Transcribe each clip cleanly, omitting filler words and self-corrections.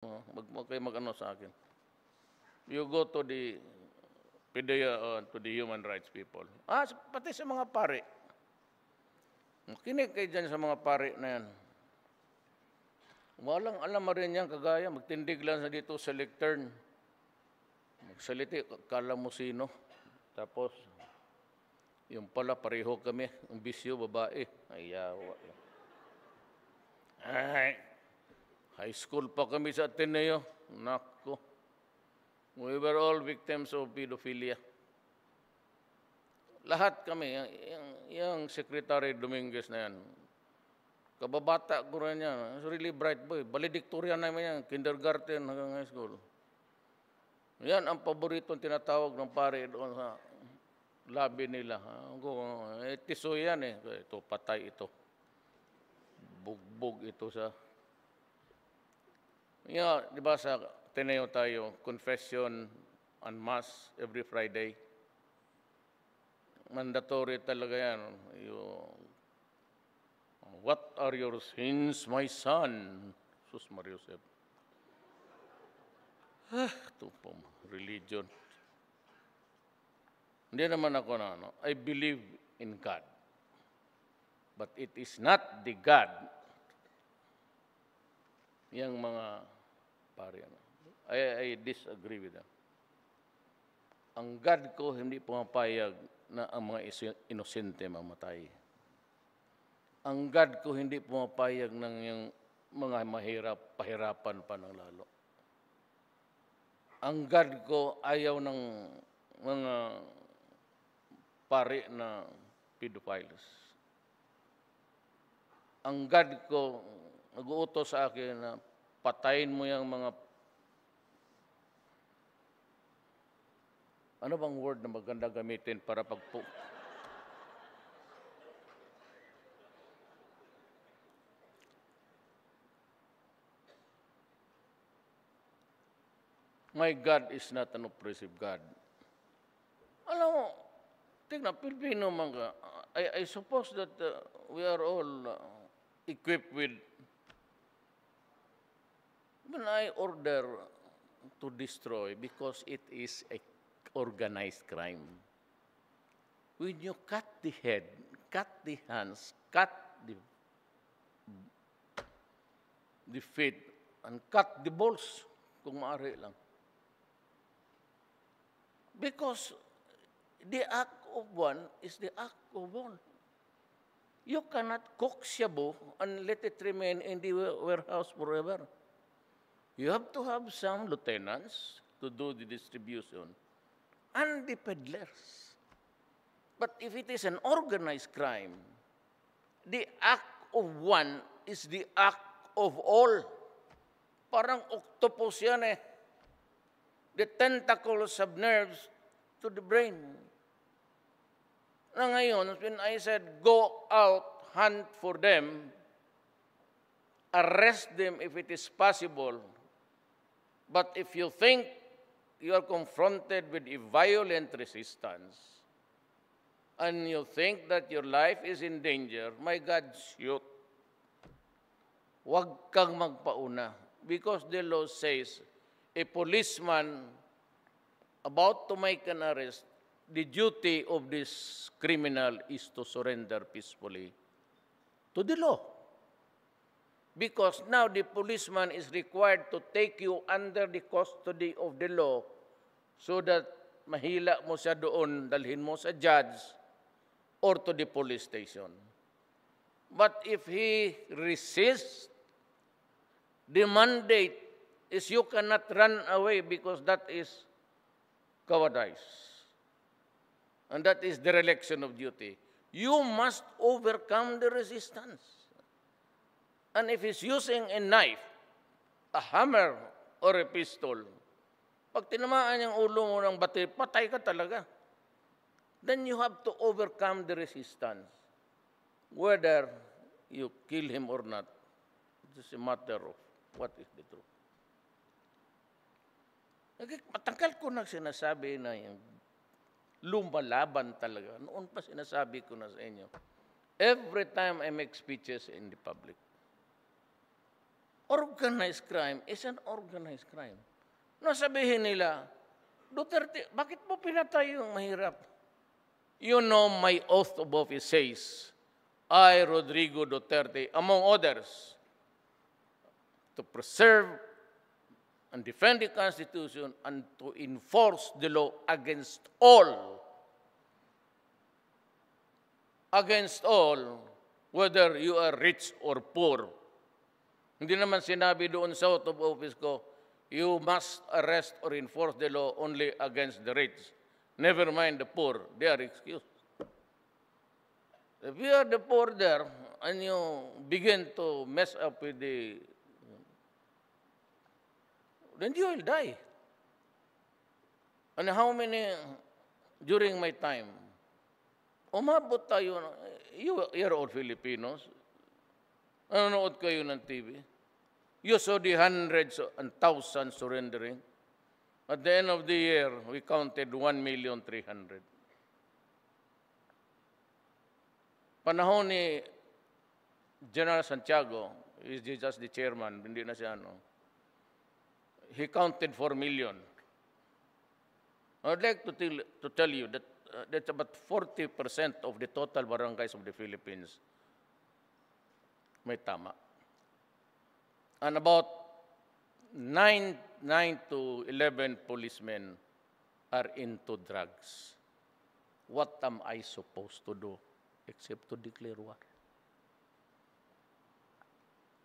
Kayo mag-ano sa akin. You go to the PDEA, to the human rights people. Pati sa mga pare. Makinig kayo dyan sa mga pare na yan. Walang alam mo rin yan, kagaya. Magtindig lang sa dito sa lectern. Magsaliti, kala mo sino. Tapos, yung pala, pareho kami. Ang bisyo, babae. Ay, yawa. Ay, high school pa kami sa Ateneo. Nako. We were all victims of pedophilia. Lahat kami, yung Secretary Dominguez na yan, kababata ko rin yan. It's really bright boy. Valedictorian namin yan, kindergarten hanggang high school. Yan ang paboritong tinatawag ng pare doon sa labi nila. Tiso yan eh. Ito, patay ito. Bugbog ito sa... di ba sa Ateneo tayo, confession and mass every Friday. Mandatory talaga yan. What are your sins, my son? Sus Mariusep. Ito po, religion. Hindi naman ako na, I believe in God. But it is not the God. Yang mga pare. I disagree with them. Ang God ko hindi pumapayag na ang mga inosente mamatay. Ang God ko hindi pumapayag ng yung mga pahirapan pa ng lalo. Ang God ko ayaw ng mga pare na pedophiles. Ang God ko nag-uutos sa akin na patayin mo yung mga... Ano bang word na maganda gamitin para pagpo... My God is not an oppressive God. Alam mo, tignan, Pilipino man ka. I suppose that we are all equipped with... When I order to destroy, because it is a organized crime. When you cut the head, cut the hands, cut the feet, and cut the balls, kung maaari lang. Because the act of one is the act of one. You cannot cook shabu and let it remain in the warehouse forever. You have to have some lieutenants to do the distribution and the peddlers. But if it is an organized crime, the act of one is the act of all. Parang octopus yan eh. The tentacles have nerves to the brain. Na ngayon, when I said, go out, hunt for them, arrest them if it is possible, but if you think you are confronted with a violent resistance, and you think that your life is in danger, my God, shoot. Huwag kang magpauna. Because the law says, a policeman about to make an arrest, the duty of this criminal is to surrender peacefully to the law. Because now the policeman is required to take you under the custody of the law so that mahila mo siya doon, dalhin mo sa judge or to the police station. But if he resists, the mandate is you cannot run away because that is cowardice. And that is dereliction of duty. You must overcome the resistance. And if he's using a knife, a hammer, or a pistol, pag tinamaan yung ulo mo ng batil, patay ka talaga. Then you have to overcome the resistance. Whether you kill him or not, it's a matter of what is the truth. Matagal ko na sinasabi na yung lumalaban talaga. Noon pa sinasabi ko na sa inyo. Every time I make speeches in the public, organized crime is an organized crime. No, sabihin nila, Duterte, bakit mo pinatay yung mahirap? You know, my oath of office says, I, Rodrigo Duterte, among others, to preserve and defend the Constitution and to enforce the law against all, whether you are rich or poor. Hindi naman sinabi doon sa oath of office ko, you must arrest or enforce the law only against the rich. Never mind the poor, they are excused. If you are the poor there and you begin to mess up with then you will die. And how many, during my time, umabot tayo, you're all Filipinos, nanonood kayo ng TV, you saw the hundreds and thousands surrendering. At the end of the year, we counted 1,300,000. Panahon ni General Santiago, is just the chairman, hindi na siya he counted 4 million. I'd like to tell you that that's about 40% of the total barangays of the Philippines may tama. And about 9 to 11 policemen are into drugs. What am I supposed to do except to declare war?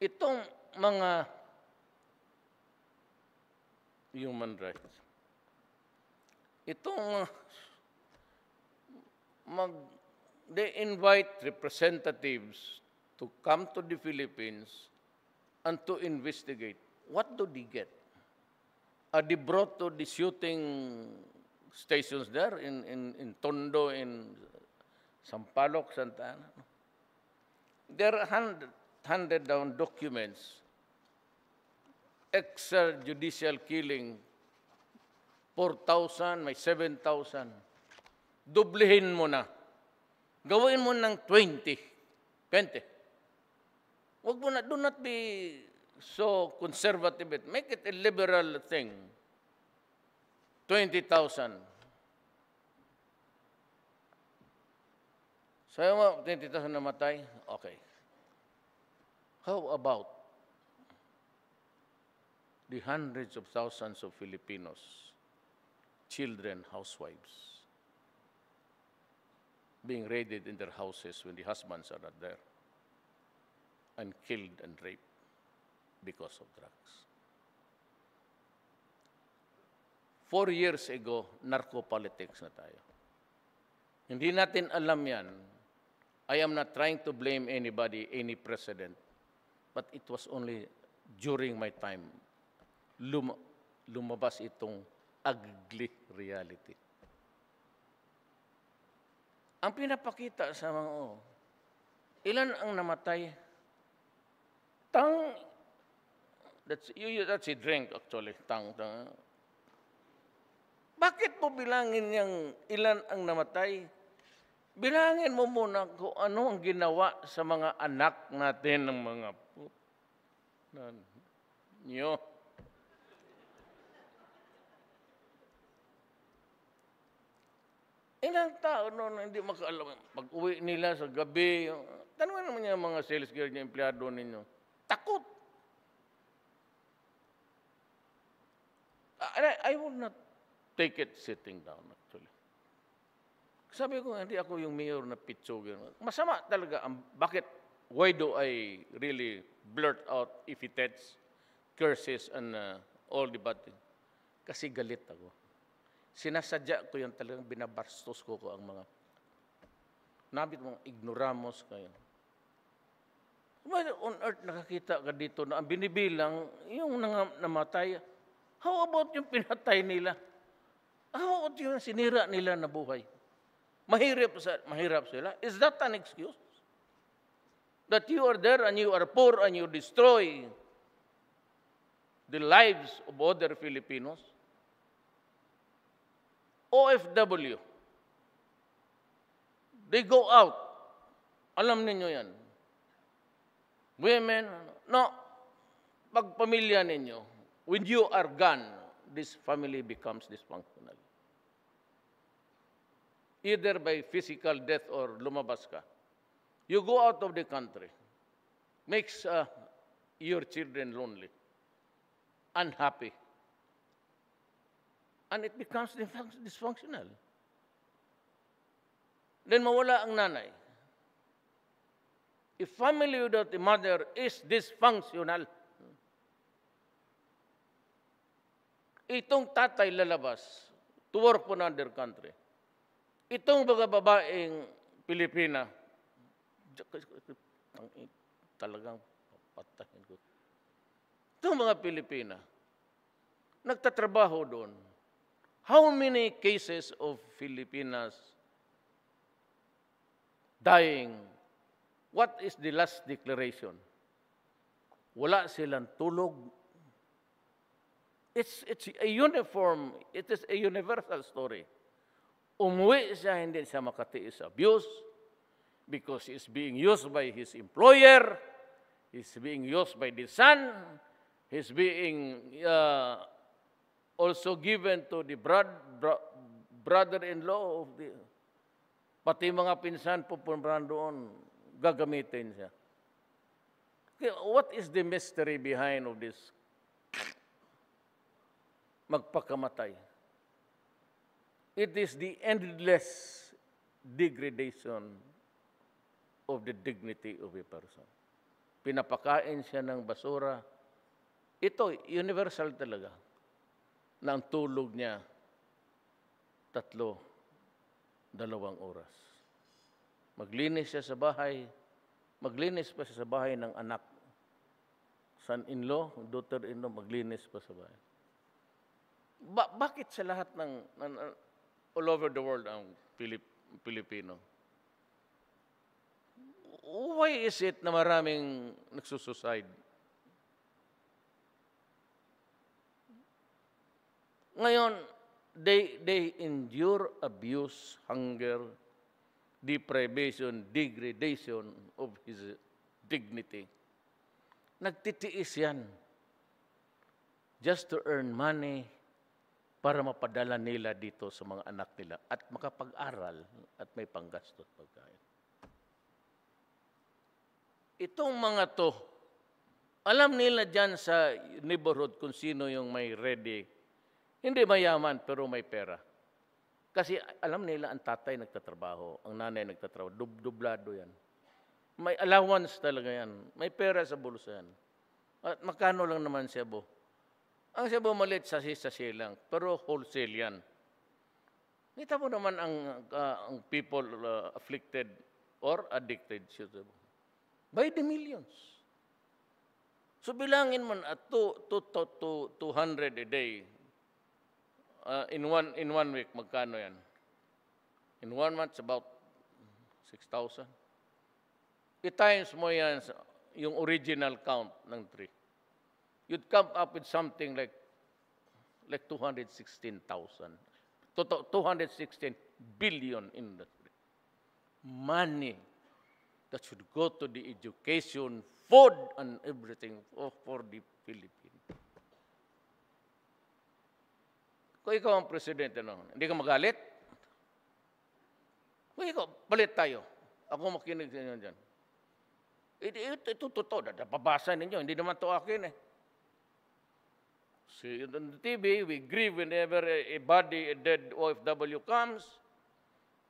Itong mga human rights, they invite representatives to come to the Philippines and to investigate. What do they get? Are they brought to the shooting stations there in Tondo, in Sampaloc, Santa Ana? They're handed down documents, extrajudicial killing, 4,000, may 7,000. Dublihin mo na. Gawin mo ng 20. Wag mo na, do not be so conservative. Make it a liberal thing. 20,000. Sabi mo, 20,000 namatay? Okay. How about the hundreds of thousands of Filipinos, children, housewives, being raided in their houses when the husbands are not there, and killed and raped because of drugs? 4 years ago, narco-politics na tayo. Hindi natin alam yan. I am not trying to blame anybody, any president, but it was only during my time lumabas itong ugly reality. Ang pinapakita sa mga ilan ang namatay? That's a drink actually. Bakit mo bilangin yung ilan ang namatay? Bilangin mo muna kung ano ang ginawa sa mga anak natin ng mga nyo. Ilang tao noon hindi makaalam. Pag-uwi nila sa gabi, tanungin naman niya mga sales girl niya, empleyado ninyo. Takot. I would not take it sitting down actually. Sabi ko, hindi ako yung mayor na pitsog. Masama talaga. Why do I really blurt out epithets, curses, and all the bad things? Kasi galit ako. Sinasadya ko yung talagang binabastos ko ang mga nabit mga ignoramos kayo. Why on earth nakakita ka dito na ang binibilang yung namatay? How about yung pinatay nila? How about yung sinira nila na buhay? Mahirap sila. Is that an excuse? That you are there and you are poor and you destroy the lives of other Filipinos? OFW. They go out. Alam ninyo yan. Women, no. pagpamilya ninyo, when you are gone, this family becomes dysfunctional. Either by physical death or lumabas ka. You go out of the country, makes your children lonely, unhappy, and it becomes dysfunctional. Then mawala ang nanay. A family without a mother is dysfunctional. Itong tatay lalabas to work for another country. Itong mga babaeng Pilipina, talagang papatahin ko. Itong mga Pilipina, nagtatrabaho doon. How many cases of Filipinas dying? What is the last declaration? Wala silang tulog. It's a uniform, it is a universal story. Umuwi siya, hindi siya makatiis abuse because he's being used by his employer, he's being used by the son, he's being also given to the brother-in-law of the, pati mga pinsan pupuntahan doon, gagamitin siya. Okay, what is the mystery behind of this magpakamatay? It is the endless degradation of the dignity of a person. Pinapakain siya ng basura. Ito, universal talaga, na ang tulog niya, 2 oras. Maglinis siya sa bahay, maglinis pa siya sa bahay ng anak. Son-in-law, daughter-in-law, maglinis pa sa bahay. Bakit sa lahat ng all over the world ang Pilipino? Why is it na maraming nagsusuicide? Ngayon, they endure abuse, hunger, deprivation, degradation of his dignity. Nagtitiis yan just to earn money para mapadala nila dito sa mga anak nila at makapag-aral at may panggastos pagkain. Itong mga to, alam nila dyan sa neighborhood kung sino yung may ready. Hindi mayaman pero may pera. Kasi alam nila ang tatay nagtatrabaho, ang nanay nagtatrabaho, dublado yan. May allowance talaga yan. May pera sa bulsa yan. At magkano lang naman siya bo? Ang siya bumalit sa sisa lang, pero wholesale yan. Kita mo naman ang people afflicted or addicted by the millions. So bilangin mo at 200 a day. In one week, magkano yan? In 1 month, about 6,000. I-times mo yan yung original count ng 3. You'd come up with something like 216,000. 216 billion industry. Money that should go to the education, food, and everything for the Philippines. Kung ikaw ang presidente, no, hindi ka magalit? Kung ikaw, palit tayo. Ako makinig sa inyo dyan. Ito totoo. Napabasa ninyo. Hindi naman to akin eh. See, on the TV, we grieve whenever a dead OFW comes.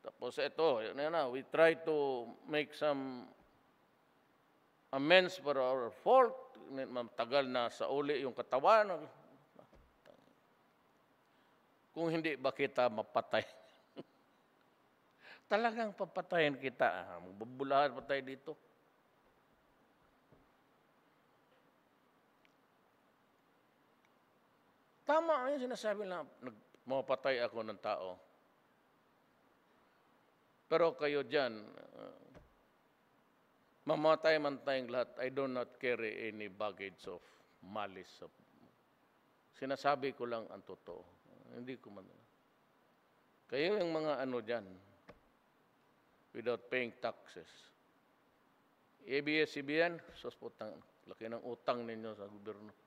Tapos ito, we try to make some amends for our fault. Matagal na sa uli yung katawan. Kung hindi ba kita mapatay? Talagang papatayin kita. Magbubulahan pa tayo dito. Tama yung sinasabi na mapatay ako ng tao. Pero kayo dyan, mamatay man tayong lahat, I do not carry any baggage of malice. Sinasabi ko lang ang totoo. Hindi ko man. Kayo yung mga ano dyan, without paying taxes. ABS-CBN, sus putang, Laki ng utang ninyo sa gobyerno.